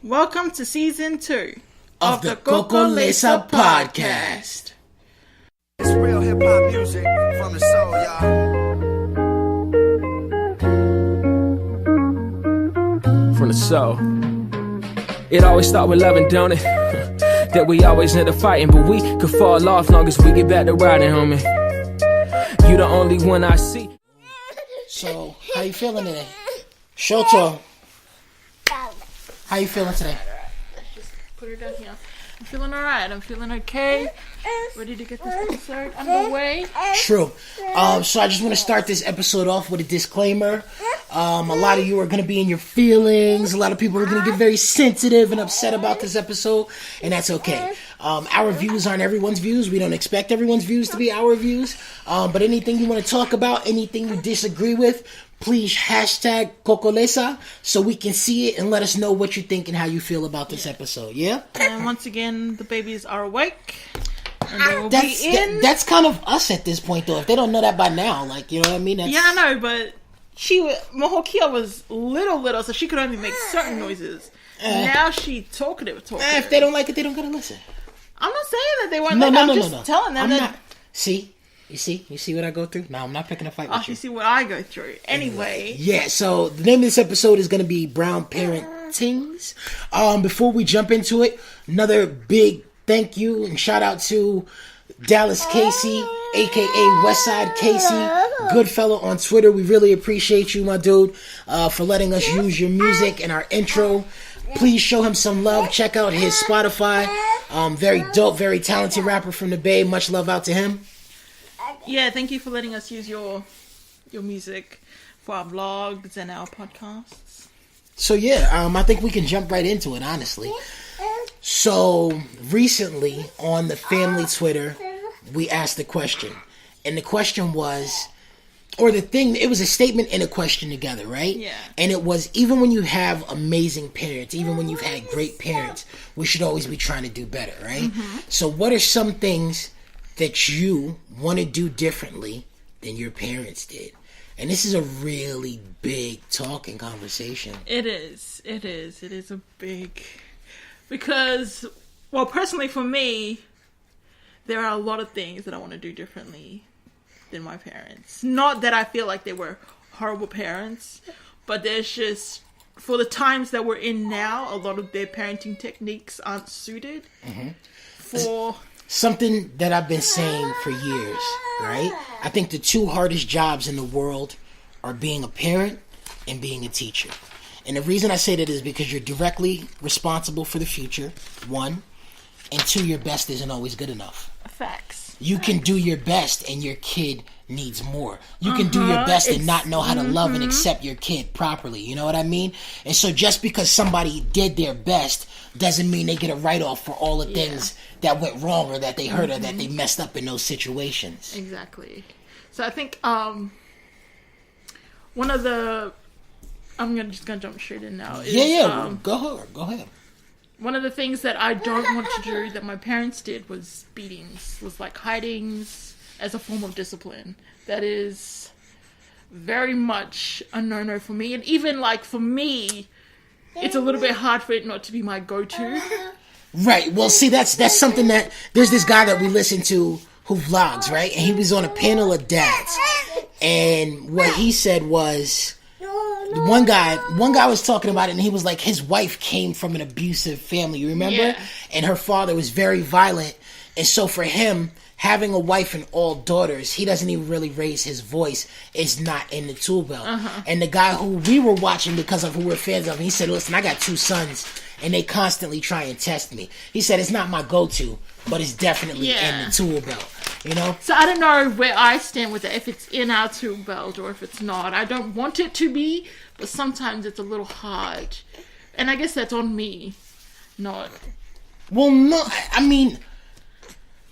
Welcome to season 2 of the Coco Lesa podcast. It's real hip hop music from the soul, y'all. From the soul. It always start with loving, don't it? That we always end up fighting, but we could fall off long as we get back to riding, homie. You the only one I see. So, how you feeling today? Shoto, how you feeling today? Just put her down here. I'm feeling alright. I'm feeling okay. Ready to get this episode underway. True. So I just want to start this episode off with a disclaimer. A lot of you are going to be in your feelings. A lot of people are going to get very sensitive and upset about this episode, and that's okay. Our views aren't everyone's views. We don't expect everyone's views to be our views. But anything you want to talk about, anything you disagree with, please hashtag Cocolesa so we can see it and let us know what you think and how you feel about this episode. Yeah? And once again, the babies are awake. And they will be in. That's kind of us at this point, though. If they don't know that by now, like, you know what I mean? Yeah, I know, but Mohokia was little, so she could only make certain noises. Now she talkative. If they don't like it, they don't gotta listen. I'm not saying that they weren't. I'm just telling them that. See, you see what I go through. No, I'm not picking a fight with you. You see what I go through. Anyway. Yeah. So the name of this episode is gonna be Brown Parent Tings. Before we jump into it, another big thank you and shout out to Dallas Casey, aka Westside Casey, good fellow on Twitter. We really appreciate you, my dude, for letting us use your music in our intro. Please show him some love. Check out his Spotify. Very dope, very talented rapper from the Bay. Much love out to him. Yeah, thank you for letting us use your music for our vlogs and our podcasts. So yeah, I think we can jump right into it, honestly. So recently on the family Twitter, we asked the question, and the question was, it was a statement and a question together, right? Yeah. And it was, even when you have amazing parents, even when you've had great parents, we should always be trying to do better, right? Mm-hmm. So what are some things that you want to do differently than your parents did? And this is a really big talking conversation. It is a big... Because, well, personally for me, there are a lot of things that I want to do differently than my parents. Not that I feel like they were horrible parents, but there's just, for the times that we're in now, a lot of their parenting techniques aren't suited for... Something that I've been saying for years, right? I think the two hardest jobs in the world are being a parent and being a teacher. And the reason I say that is because you're directly responsible for the future, one. And two, your best isn't always good enough. Facts. You can do your best and your kid needs more. You can do your best and not know how to love and accept your kid properly. You know what I mean? And so just because somebody did their best doesn't mean they get a write-off for all the things that went wrong or that they hurt or that they messed up in those situations. Exactly. So I think one of the... I'm just gonna jump straight in now. Go ahead. One of the things that I don't want to do that my parents did was beatings, was like hidings as a form of discipline. That is very much a no-no for me. And even like for me, it's a little bit hard for it not to be my go-to. Right. Well, see, that's something that there's this guy that we listen to who vlogs, right? And he was on a panel of dads, and what he said was. One guy was talking about it, and he was like, his wife came from an abusive family, you remember? Yeah. And her father was very violent, and so for him, having a wife and all daughters, he doesn't even really raise his voice. It's not in the tool belt. And the guy who we were watching because of who we're fans of, he said, listen, I got 2 sons, and they constantly try and test me. He said, it's not my go-to, but it's definitely in the tool belt. You know? So I don't know where I stand with it, if it's in our tool belt or if it's not. I don't want it to be, but sometimes it's a little hard. And I guess that's on me, not... Well, no, I mean,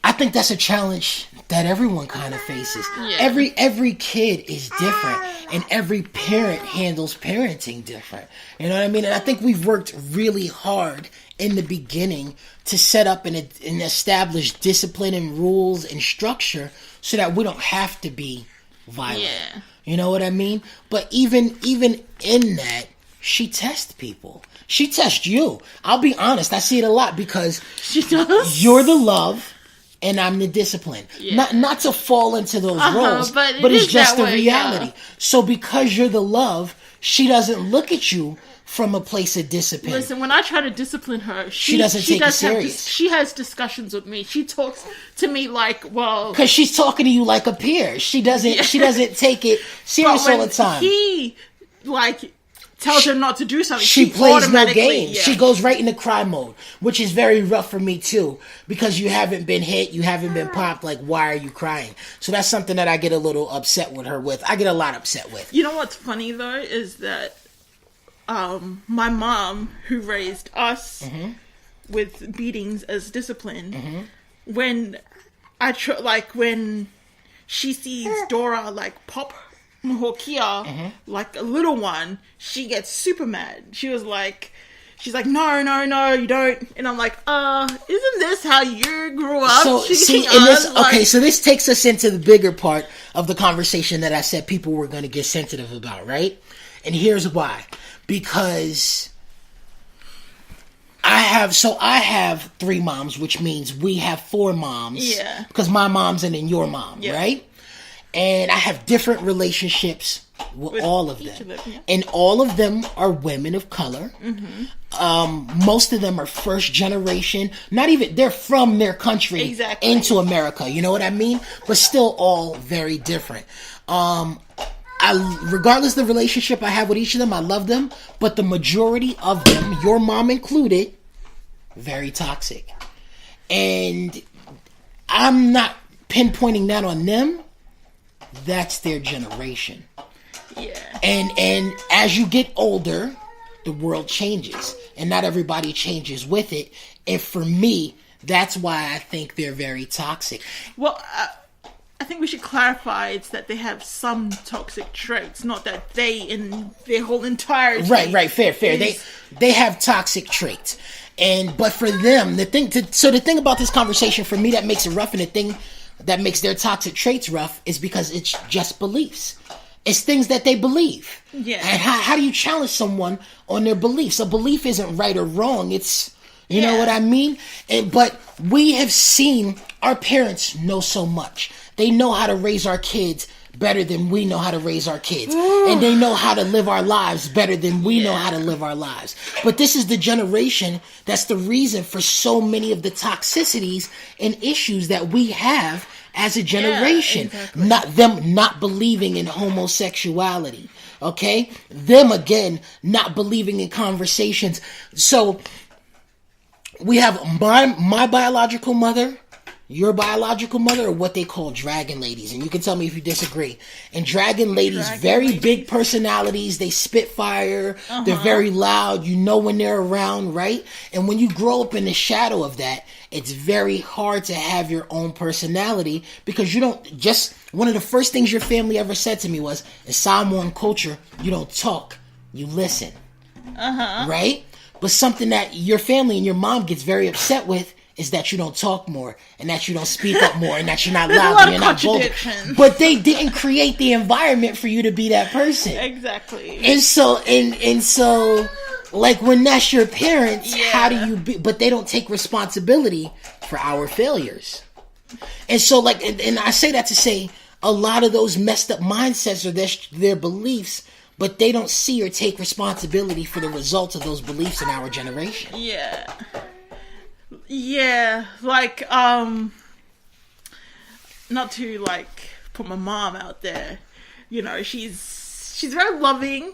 I think that's a challenge that everyone kind of faces. Yeah. Every kid is different, and every parent handles parenting different. You know what I mean? And I think we've worked really hard in the beginning to set up and establish discipline and rules and structure so that we don't have to be violent. Yeah. You know what I mean? But even in that, she tests people. She tests you. I'll be honest. I see it a lot because She does. you're the love and I'm the discipline. Yeah. Not to fall into those roles, but it it's is just that the way, reality. yeah. So because you're the love, she doesn't look at you from a place of discipline. Listen, when I try to discipline her, She doesn't take you serious. She has discussions with me. She talks to me like, well, Because she's talking to you like a peer. She doesn't. She doesn't take it serious all the time. He like tells her not to do something. She plays no automatically- games. yeah. She goes right into cry mode, which is very rough for me too, because you haven't been hit, you haven't been popped. Like, why are you crying? So that's something that I get a little upset with her with. I get a lot upset with. You know what's funny though is that my mom, who raised us with beatings as discipline, when when she sees Dora like pop Mahokia, like a little one, she gets super mad. She's like, no, you don't. And I'm like, isn't this how you grew up? So teaching see, in this, us? Like, okay, so this takes us into the bigger part of the conversation that I said people were going to get sensitive about, right? And here's why. Because I have 3 moms, which means we have 4 moms. Yeah. Because my mom's and then your mom, Yeah. right? And I have different relationships with all of each them. of them, yeah. And all of them are women of color. Most of them are first generation. Not even, they're from their country Exactly. into America. You know what I mean? But still all very different. Regardless of the relationship I have with each of them, I love them. But the majority of them, your mom included, very toxic. And I'm not pinpointing that on them. That's their generation. yeah. And as you get older, the world changes. And not everybody changes with it. And for me, that's why I think they're very toxic. Well, I think we should clarify it's that they have some toxic traits, not that they in their whole entirety. Right, fair. is- They have toxic traits. But for them, the thing about this conversation for me that makes it rough, and the thing that makes their toxic traits rough is because it's just beliefs. It's things that they believe. Yeah. And how do you challenge someone on their beliefs? A belief isn't right or wrong. It's, you know Yeah. what I mean? But we have seen our parents know so much. They know how to raise our kids better than we know how to raise our kids. And they know how to live our lives better than we know how to live our lives. But this is the generation that's the reason for so many of the toxicities and issues that we have as a generation. exactly. Not believing in homosexuality. Okay? Them again not believing in conversations. So we have my biological mother, your biological mother, or what they call dragon ladies. And you can tell me if you disagree. And dragon ladies, Dragon very ladies. big personalities. They spit fire. They're very loud. You know when they're around, right? And when you grow up in the shadow of that, it's very hard to have your own personality because you don't just, one of the first things your family ever said to me was, in Samoan culture, you don't talk, you listen. Right? But something that your family and your mom gets very upset with is that you don't talk more and that you don't speak up more and that you're not There's a loud lot and of you're not vulgar. contradictions. But they didn't create the environment for you to be that person. Exactly. And so like when that's your parents, how do you be, but they don't take responsibility for our failures. And so like, and I say that to say a lot of those messed up mindsets are their beliefs, but they don't see or take responsibility for the results of those beliefs in our generation. Yeah, like, not to, like, put my mom out there, you know, she's very loving,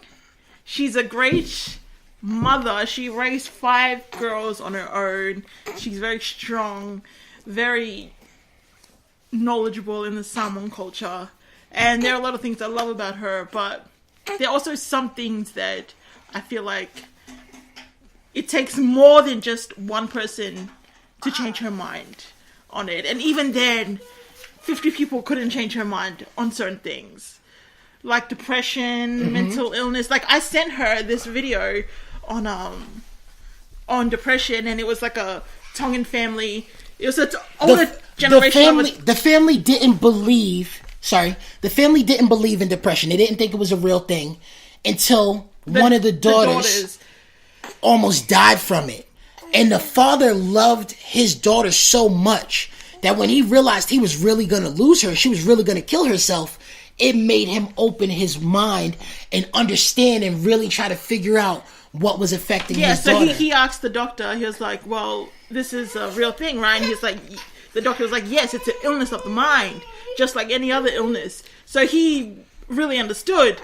she's a great mother, she raised 5 girls on her own, she's very strong, very knowledgeable in the Samoan culture, and there are a lot of things I love about her, but there are also some things that I feel like it takes more than just one person to change her mind on it. And even then, 50 people couldn't change her mind on certain things. Like depression, mental illness. Like, I sent her this video on depression, and it was like a Tongan family. It was an older generation. The family didn't believe in depression. They didn't think it was a real thing until one of the daughters almost died from it. And the father loved his daughter so much that when he realized he was really going to lose her, she was really going to kill herself, it made him open his mind and understand and really try to figure out what was affecting his daughter. Yeah, so he asked the doctor, he was like, well, this is a real thing, right? And he's like, the doctor was like, yes, it's an illness of the mind, just like any other illness. So he really understood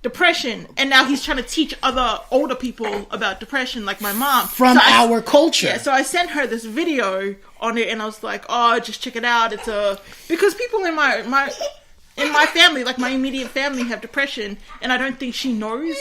depression, and now he's trying to teach other older people about depression, like my mom. From our culture. Yeah, so I sent her this video on it, and I was like, oh, just check it out. It's because people in my family, like my immediate family, have depression, and I don't think she knows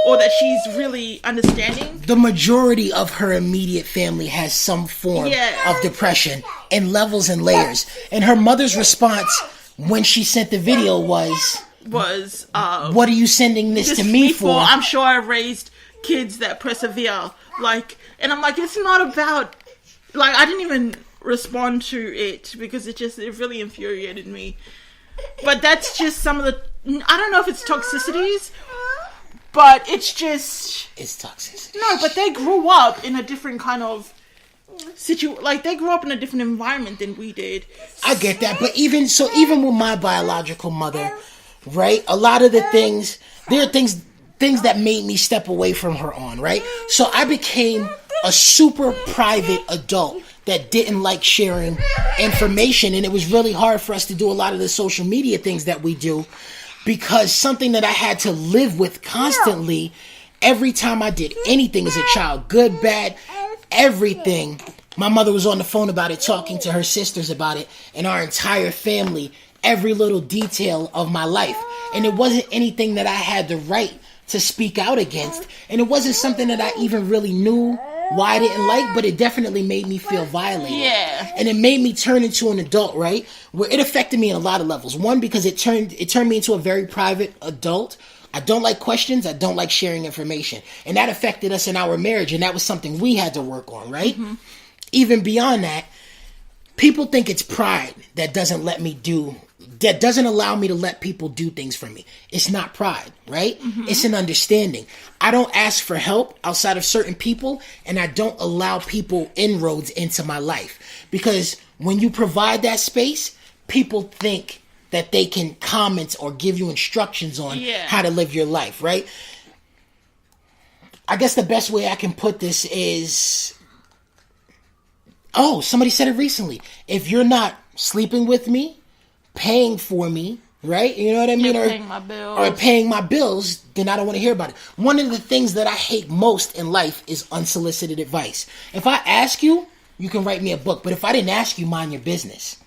or that she's really understanding. The majority of her immediate family has some form of depression in levels and layers. And her mother's response when she sent the video was, what are you sending this to me for? I'm sure I raised kids that persevere. And I'm like, it's not about, I didn't even respond to it because it really infuriated me. But that's just some of the, I don't know if it's toxicities, but it's toxicity. No, but they grew up in a different kind of they grew up in a different environment than we did. I get that, but even with my biological mother, right? A lot of the things, there are things that made me step away from her on, right? So I became a super private adult that didn't like sharing information, and it was really hard for us to do a lot of the social media things that we do, because something that I had to live with constantly every time I did anything as a child, good, bad, everything, my mother was on the phone about it, talking to her sisters about it, and our entire family, every little detail of my life. And it wasn't anything that I had the right to speak out against, and it wasn't something that I even really knew why I didn't like, but it definitely made me feel violated. Yeah. And it made me turn into an adult, right? Where it affected me in a lot of levels. One, because it turned me into a very private adult. I don't like questions. I don't like sharing information. And that affected us in our marriage, and that was something we had to work on, right? Mm-hmm. Even beyond that, people think it's pride that doesn't allow me to let people do things for me. It's not pride, right? Mm-hmm. It's an understanding. I don't ask for help outside of certain people, and I don't allow people inroads into my life. Because when you provide that space, people think that they can comment or give you instructions on how to live your life, right? I guess the best way I can put this is, somebody said it recently. If you're not sleeping with me, paying for me, right? You know what I mean? Or paying my bills, then I don't want to hear about it. One of the things that I hate most in life is unsolicited advice. If I ask you, you can write me a book. But if I didn't ask you, mind your business.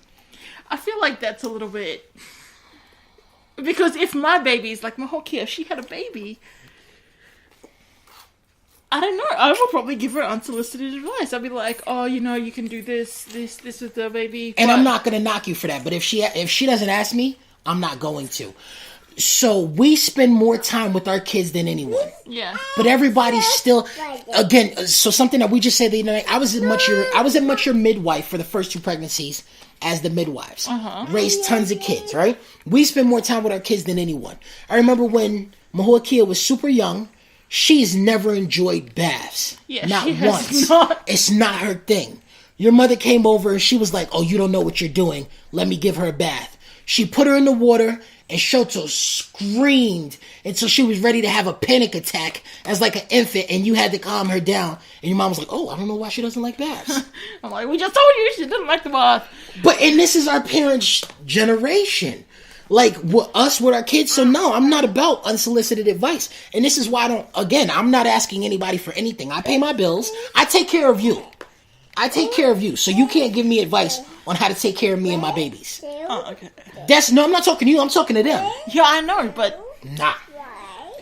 I feel like that's a little bit... Because if my baby's like Mahokia, if she had a baby... I don't know. I would probably give her unsolicited advice. I'd be like, you can do this with the baby. And I'm not going to knock you for that. But if she doesn't ask me, I'm not going to. So we spend more time with our kids than anyone. Yeah. But everybody's still, again, so something that we just said the other night, I was at much your midwife for the first 2 pregnancies as the midwives. Raised tons of kids, right? We spend more time with our kids than anyone. I remember when Mahokia was super young, she's never enjoyed baths. Yeah, not she once. Not. It's not her thing. Your mother came over and she was like, you don't know what you're doing. Let me give her a bath. She put her in the water and Shoto screamed until she was ready to have a panic attack as like an infant, and you had to calm her down. And your mom was like, I don't know why she doesn't like baths. I'm like, we just told you she doesn't like the bath. And this is our parents' generation. Like, with our kids. So no, I'm not about unsolicited advice. And this is why I'm not asking anybody for anything. I pay my bills. I take care of you. So you can't give me advice on how to take care of me and my babies. Oh, okay. I'm not talking to you. I'm talking to them. Yeah, I know, but... Nah.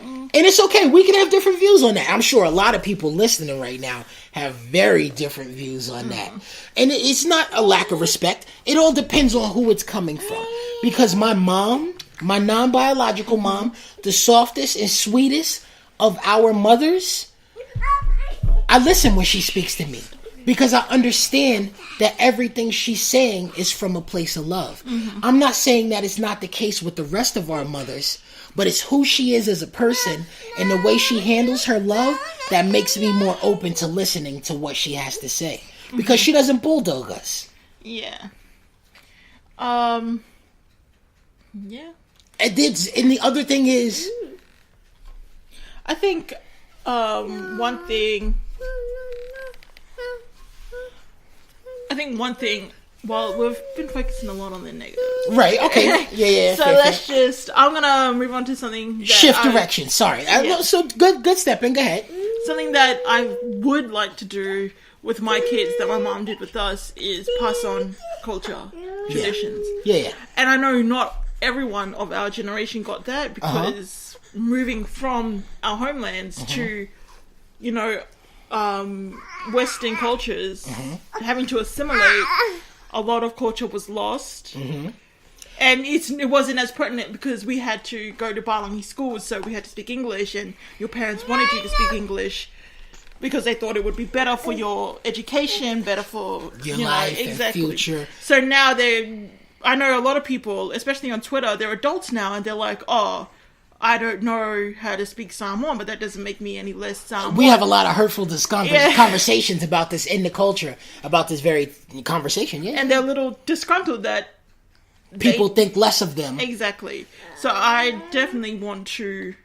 And it's okay. We can have different views on that. I'm sure a lot of people listening right now have very different views on that. And it's not a lack of respect. It all depends on who it's coming from. Because my mom, my non-biological mom, the softest and sweetest of our mothers, I listen when she speaks to me. because I understand that everything she's saying is from a place of love. I'm not saying that it's not the case with the rest of our mothers, but it's who she is as a person and the way she handles her love that makes me more open to listening to what she has to say. Because she doesn't bulldog us. Yeah. Yeah. And the other thing is, I think one thing. Well, we've been focusing a lot on the negative. right? Okay, yeah. So I'm gonna move on to something. That Shift direction. Sorry. Yeah. So good stepping. Go ahead. Something that I would like to do with my kids that my mom did with us is pass on culture, traditions. Yeah. And I know not everyone of our generation got that because moving from our homelands to, Western cultures, having to assimilate, a lot of culture was lost. And it wasn't as pertinent because we had to go to Balinese schools, so we had to speak English, and your parents wanted you to speak English because they thought it would be better for your education, better for Your life and future. So now I know a lot of people, especially on Twitter, they're adults now, and they're like, oh, I don't know how to speak Samoan, but that doesn't make me any less Samoan. We have a lot of hurtful conversations about this in the culture, about this very conversation, yeah. And they're a little disgruntled that people think less of them. Exactly. So I definitely want to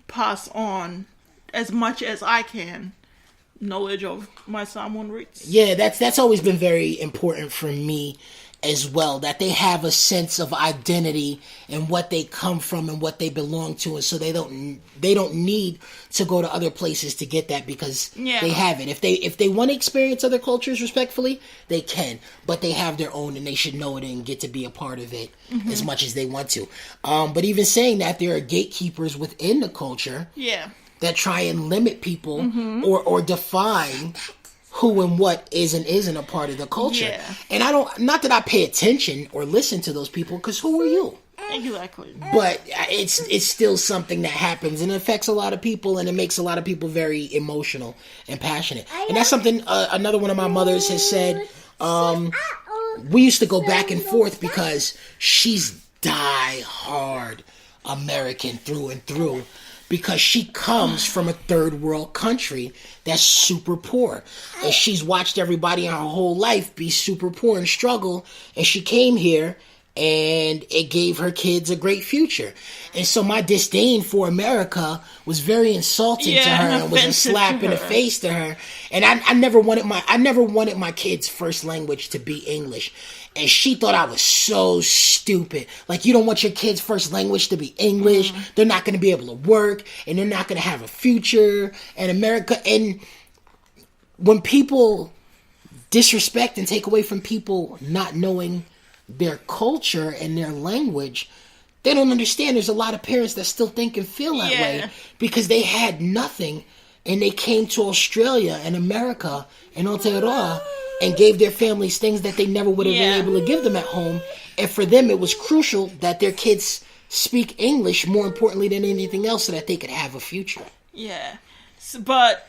pass on as much as I can knowledge of my Samoan roots. Yeah, that's always been very important for me as well, that they have a sense of identity and what they come from and what they belong to, and so they don't need to go to other places to get that because they have it. If they want to experience other cultures respectfully, they can, but they have their own and they should know it and get to be a part of it as much as they want to. But even saying that, there are gatekeepers within the culture that try and limit people or define who and what is and isn't a part of the culture. Yeah. And not that I pay attention or listen to those people, because who are you? Exactly. But it's still something that happens and it affects a lot of people, and it makes a lot of people very emotional and passionate. And that's something another one of my mothers has said. We used to go back and forth because she's die-hard American through and through, because she comes from a third world country that's super poor. And she's watched everybody in her whole life be super poor and struggle. And she came here and it gave her kids a great future. And so my disdain for America was very insulting to her and was a slap in the face to her. And I never wanted my kids' first language to be English. And she thought I was so stupid. Like, you don't want your kids' first language to be English. They're not going to be able to work, and they're not going to have a future in America. And when people disrespect and take away from people not knowing their culture and their language, they don't understand. There's a lot of parents that still think and feel that way because they had nothing, and they came to Australia and America and Aotearoa and gave their families things that they never would have been able to give them at home. And for them, it was crucial that their kids speak English more importantly than anything else so that they could have a future. Yeah. But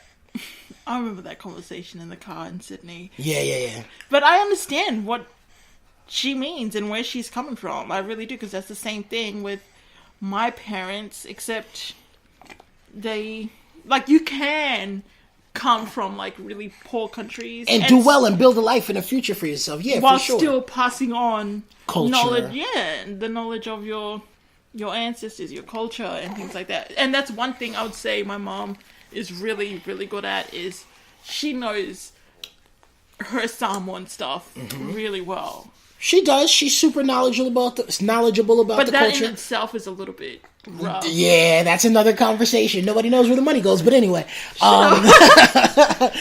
I remember that conversation in the car in Sydney. Yeah. But I understand what she means and where she's coming from. I really do, because that's the same thing with my parents, except you can come from really poor countries and do well and build a life and a future for yourself, while for sure, still passing on culture, knowledge, the knowledge of your ancestors, your culture, and things like that. And that's one thing I would say my mom is really, really good at, is she knows her Samoan stuff really well. She does. She's super knowledgeable about the culture. But that in itself is a little bit rough. Yeah, that's another conversation. Nobody knows where the money goes. But anyway, I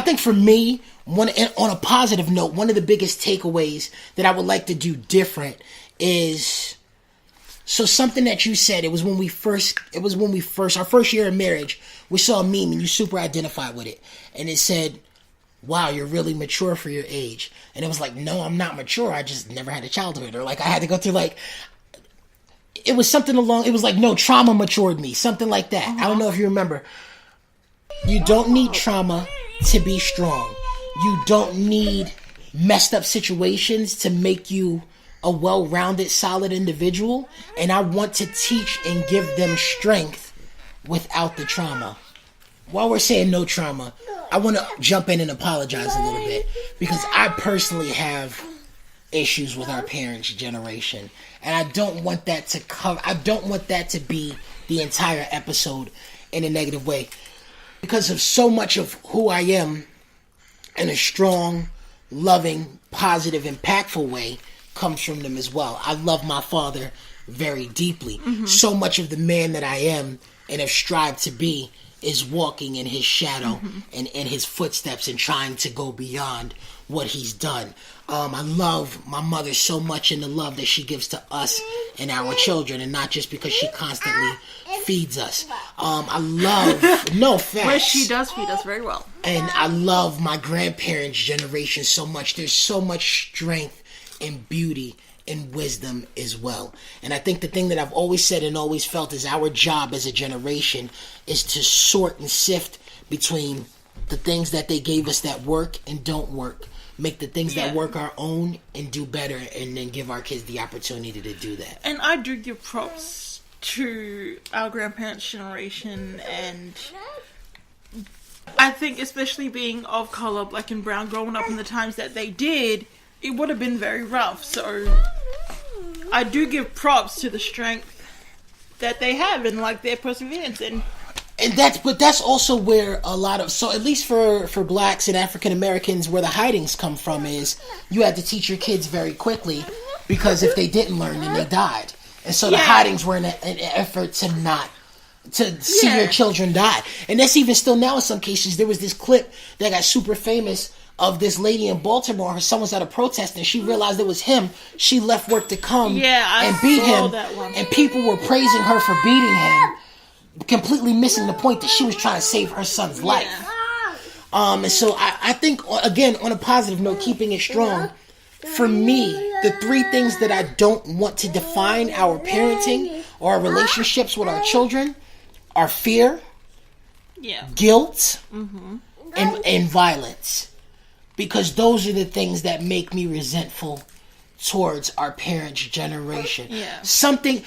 think for me, on a positive note, one of the biggest takeaways that I would like to do different is, so something that you said, it was when we first, our first year of marriage, we saw a meme and you super identified with it. And it said, wow, you're really mature for your age. And it was like, no, I'm not mature. I just never had a childhood. Or I had to go through it was something it was like, no, trauma matured me. Something like that. I don't know if you remember. You don't need trauma to be strong. You don't need messed up situations to make you a well-rounded, solid individual. And I want to teach and give them strength without the trauma. While we're saying no trauma, I want to jump in and apologize a little bit, because I personally have issues with our parents' generation, and I don't want that to I don't want that to be the entire episode in a negative way, because of so much of who I am in a strong, loving, positive, impactful way comes from them as well. I love my father very deeply. So much of the man that I am and have strived to be is walking in his shadow and in his footsteps and trying to go beyond what he's done. I love my mother so much in the love that she gives to us and our children, and not just because she constantly feeds us. I love, no facts. Where she does feed us very well. And I love my grandparents' generation so much. There's so much strength and beauty and wisdom as well. And I think the thing that I've always said and always felt is our job as a generation is to sort and sift between the things that they gave us that work and don't work. Make the things that work our own and do better, and then give our kids the opportunity to do that. And I do give props to our grandparents' generation, and I think especially being of color, black and brown, growing up in the times that they did, it would have been very rough. So I do give props to the strength that they have and like their perseverance. And that's also where a lot of, so at least for blacks and African Americans, where the hidings come from is you had to teach your kids very quickly, because if they didn't learn, then they died. And so the hidings were an effort to see your children die. And that's even still now in some cases. There was this clip that got super famous of this lady in Baltimore. Her son was at a protest and she realized it was him. She left work to come and beat him. And people were praising her for beating him, completely missing the point that she was trying to save her son's life. And so I think, again, on a positive note, keeping it strong, for me, the three things that I don't want to define our parenting or our relationships with our children are fear, guilt, and violence. Because those are the things that make me resentful towards our parents' generation. Something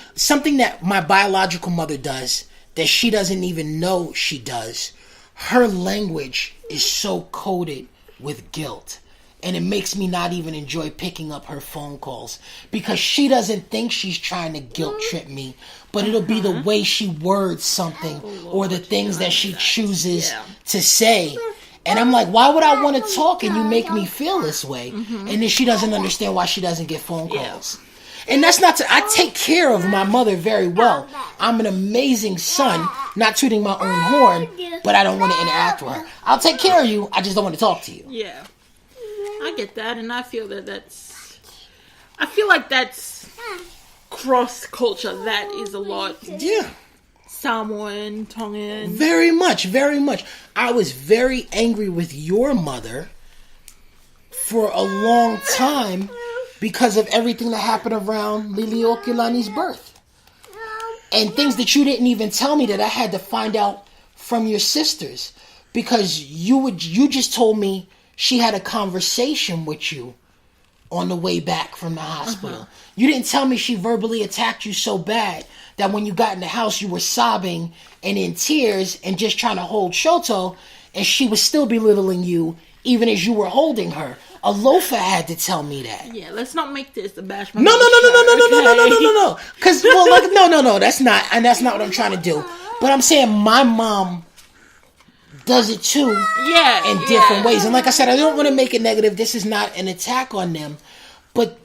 that my biological mother does that she doesn't even know she does. Her language is so coated with guilt. And it makes me not even enjoy picking up her phone calls, because she doesn't think she's trying to guilt trip me, but it'll be the way she words something or the things that she chooses to say. And I'm like, why would I want to talk and you make me feel this way? And then she doesn't understand why she doesn't get phone calls. And that's not I take care of my mother very well. I'm an amazing son, not tooting my own horn, but I don't want to interact with her. I'll take care of you, I just don't want to talk to you. Yeah. I get that, and I feel I feel like that's cross culture. That is a lot. Yeah. Samoan, Tongan. Very much, very much. I was very angry with your mother for a long time because of everything that happened around Liliuokalani's birth. And things that you didn't even tell me that I had to find out from your sisters. Because you just told me she had a conversation with you on the way back from the hospital. You didn't tell me she verbally attacked you so bad that when you got in the house you were sobbing and in tears and just trying to hold Shoto, and she was still belittling you even as you were holding her. Alofa had to tell me that. Yeah, let's not make this the bash. No. Because no. That's not what I'm trying to do. But I'm saying my mom does it too, in different ways. And like I said, I don't want to make it negative. This is not an attack on them, but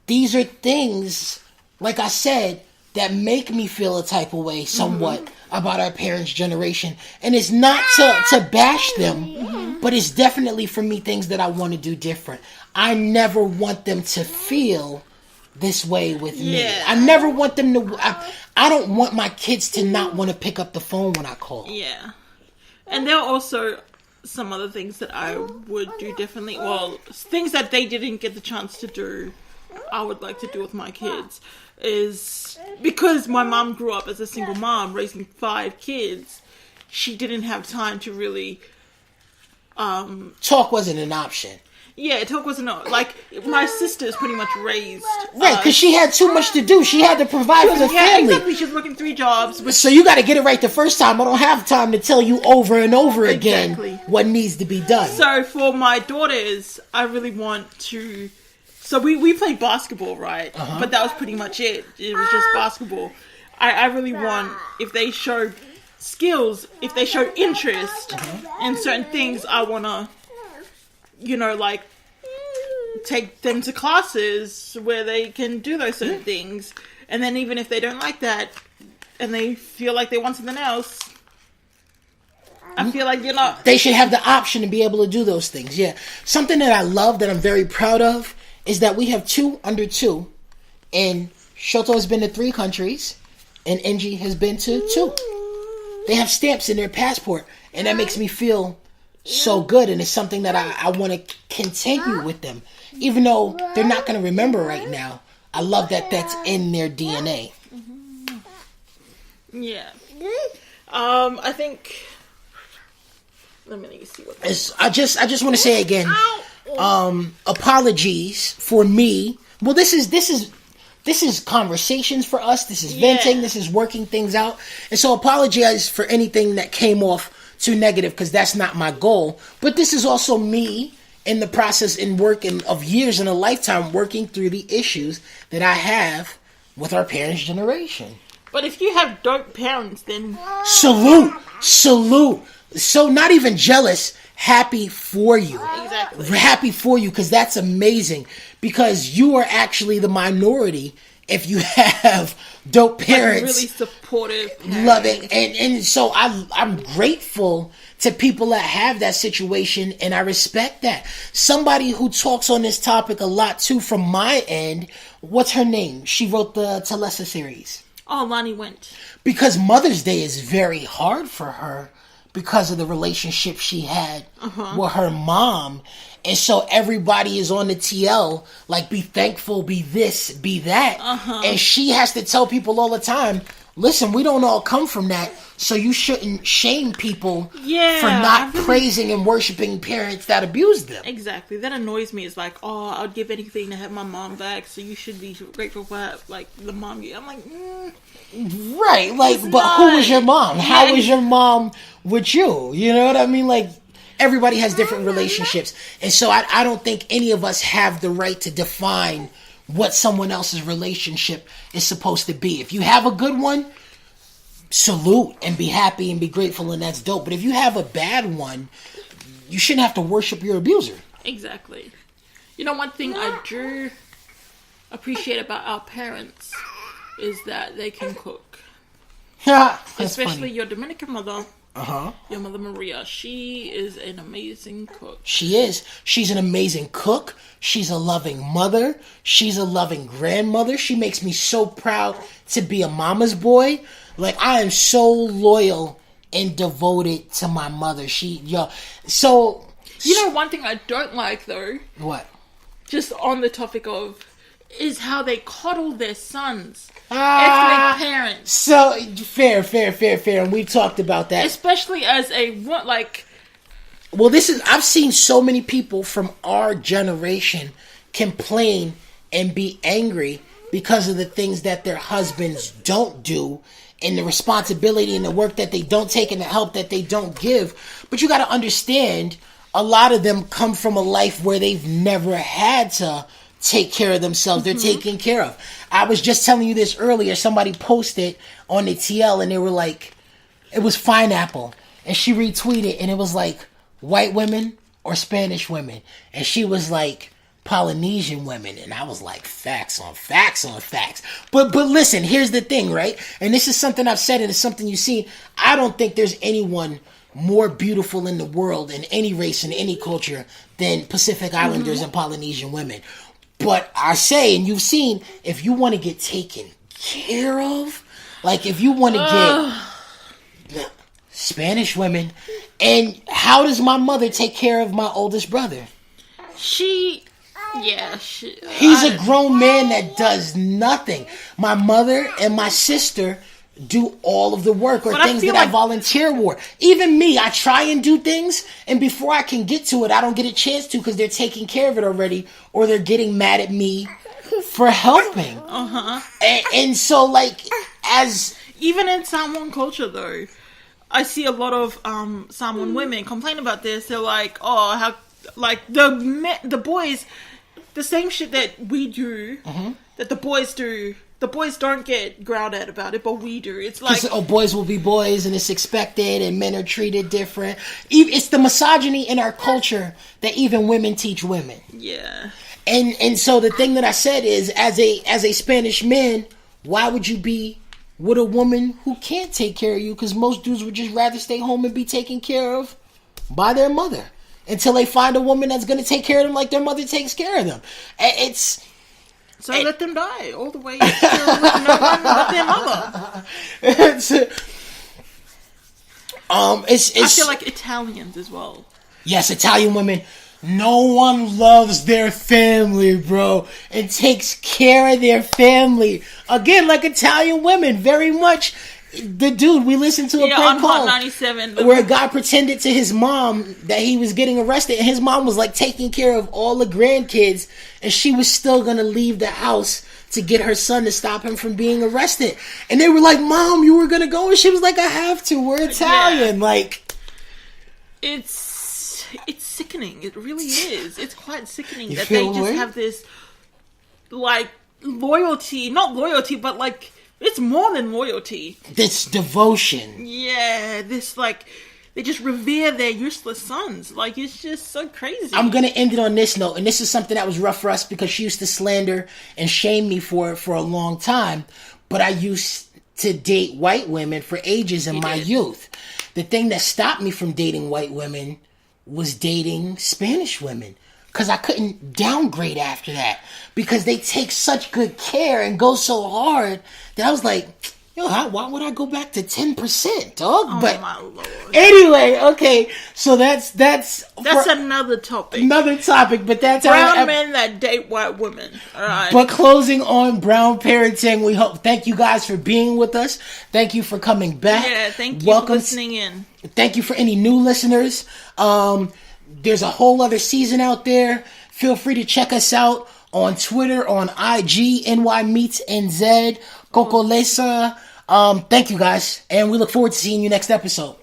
these are things, like I said, that make me feel a type of way somewhat about our parents' generation. And it's not to bash them, but it's definitely for me things that I want to do different. I never want them to feel this way with me. I never want them to. I don't want my kids to not want to pick up the phone when I call. Yeah. And there are also some other things that I would do differently. Well, things that they didn't get the chance to do, I would like to do with my kids. Is because my mom grew up as a single mom, raising 5 kids, she didn't have time to really talk wasn't an option. Yeah, talk wasn't like my sister is pretty much raised Right, because she had too much to do. She had to provide for the family. Exactly. She was working 3 jobs. So you got to get it right the first time. I don't have time to tell you over and over again Exactly. what needs to be done. So for my daughters, I really want to. So we played basketball, right? But that was pretty much it. It was just basketball. I really want, if they show skills, if they show interest in certain things, I want to, like, take them to classes where they can do those certain things. And then even if they don't like that and they feel like they want something else, I feel like they should have the option to be able to do those things. Yeah. Something that I love, that I'm very proud of, is that we have 2 under 2. And Shoto has been to 3 countries. And Enji has been to 2. They have stamps in their passport. And that makes me feel so good. And it's something that I want to continue with them. Even though they're not going to remember right now. I love that that's in their DNA. Yeah. I think... Let me see what... I just want to say again... apologies for me. Well, this is conversations for us. This is venting. This is working things out. And so apologize for anything that came off too negative, because that's not my goal. But this is also me in the process in working of years in a lifetime working through the issues that I have with our parents' generation. But if you have dope parents, then... Salute. So not even jealous. Happy for you. Exactly. Happy for you, because that's amazing. Because you are actually the minority if you have dope parents. Like really supportive parents. Loving. And so I'm grateful to people that have that situation, and I respect that. Somebody who talks on this topic a lot too from my end, what's her name? She wrote the Talessa series. Oh, Lonnie Went. Because Mother's Day is very hard for her, because of the relationship she had with her mom. And so everybody is on the TL, like, be thankful, be this, be that. And she has to tell people all the time, listen, we don't all come from that, so you shouldn't shame people for not praising and worshiping parents that abuse them. Exactly. That annoys me. It's like, oh, I'd give anything to have my mom back, so you should be grateful for her, like, the mom. I'm like, Right, like, but who was your mom? How was your mom with you? You know what I mean? Like, everybody has different relationships. And so I don't think any of us have the right to define what someone else's relationship is supposed to be. If you have a good one, salute and be happy and be grateful, and that's dope. But if you have a bad one, you shouldn't have to worship your abuser. Exactly. One thing I do appreciate about our parents is that they can cook. Especially funny. Your Dominican mother. Your mother Maria. She is an amazing cook. She is. She's an amazing cook. She's a loving mother. She's a loving grandmother. She makes me so proud to be a mama's boy. Like, I am so loyal and devoted to my mother. So... one thing I don't like, though... What? Just on the topic of... is how they coddle their sons. Ethnic parents. So, fair. And we've talked about that. Especially as Well, I've seen so many people from our generation complain and be angry because of the things that their husbands don't do, and the responsibility and the work that they don't take and the help that they don't give. But you got to understand, a lot of them come from a life where they've never had to take care of themselves. They're taken care of. I was just telling you this earlier. Somebody posted on the TL, and they were like, it was Pineapple, and she retweeted, and it was like, white women or Spanish women, and she was like, Polynesian women, and I was like, facts on facts on facts. But listen, here's the thing, right? And this is something I've said, and it's something you've seen. I don't think there's anyone more beautiful in the world, in any race, in any culture, than Pacific Islanders and Polynesian women. But I say, and you've seen, if you want to get taken care of, like if you want to get Spanish women, and how does my mother take care of my oldest brother? He's a grown man that does nothing. My mother and my sister do all of the work or But I things feel that I like- volunteer for. Even me, I try and do things, and before I can get to it, I don't get a chance to because they're taking care of it already, or they're getting mad at me for helping. And so, like, as Even in Samoan culture, though, I see a lot of Samoan women complain about this. They're like, "Oh, how like the boys, the same shit that we do, that the boys do. The boys don't get growled at about it, but we do. It's like, boys will be boys, and it's expected, and men are treated different. It's the misogyny in our culture that even women teach women. yeah, And so the thing that I said is, as a Spanish man, why would you be with a woman who can't take care of you? Because most dudes would just rather stay home and be taken care of by their mother until they find a woman that's going to take care of them like their mother takes care of them. so let them die all the way until no one but their mother. I feel like Italians as well. Yes, Italian women. No one loves their family, bro, and takes care of their family. Again, like Italian women, very much. The dude, we listened to a Yeah, prank on call Hot 97, where a guy pretended to his mom that he was getting arrested, and his mom was like taking care of all the grandkids, and she was still gonna leave the house to get her son to stop him from being arrested. And they were like, "Mom, you were gonna go," and she was like, "I have to. We're Italian." Yeah. Like, it's sickening. It really is. It's quite sickening You that they feel just what? have this like loyalty, not loyalty, but like it's more than loyalty. this devotion. Yeah, this like they just revere their useless sons. Like it's just so crazy. I'm gonna end it on this note, and this is something that was rough for us because she used to slander and shame me for it for a long time. But I used to date white women for ages in my youth. The thing that stopped me from dating white women was dating Spanish women, because I couldn't downgrade after that because they take such good care and go so hard that I was like, yo, why would I go back to 10%, dog? Oh But my lord. anyway, okay, so that's That's for another topic. another topic, but that's Brown our men that date white women. Alright. But closing on brown parenting, we hope. Thank you guys for being with us. Thank you for coming back. Yeah, thank you Welcome. for listening in. Thank you for any new listeners. There's a whole other season out there. Feel free to check us out on Twitter, on IG, NY Meets NZ, Coco Lesa. Thank you guys, and we look forward to seeing you next episode.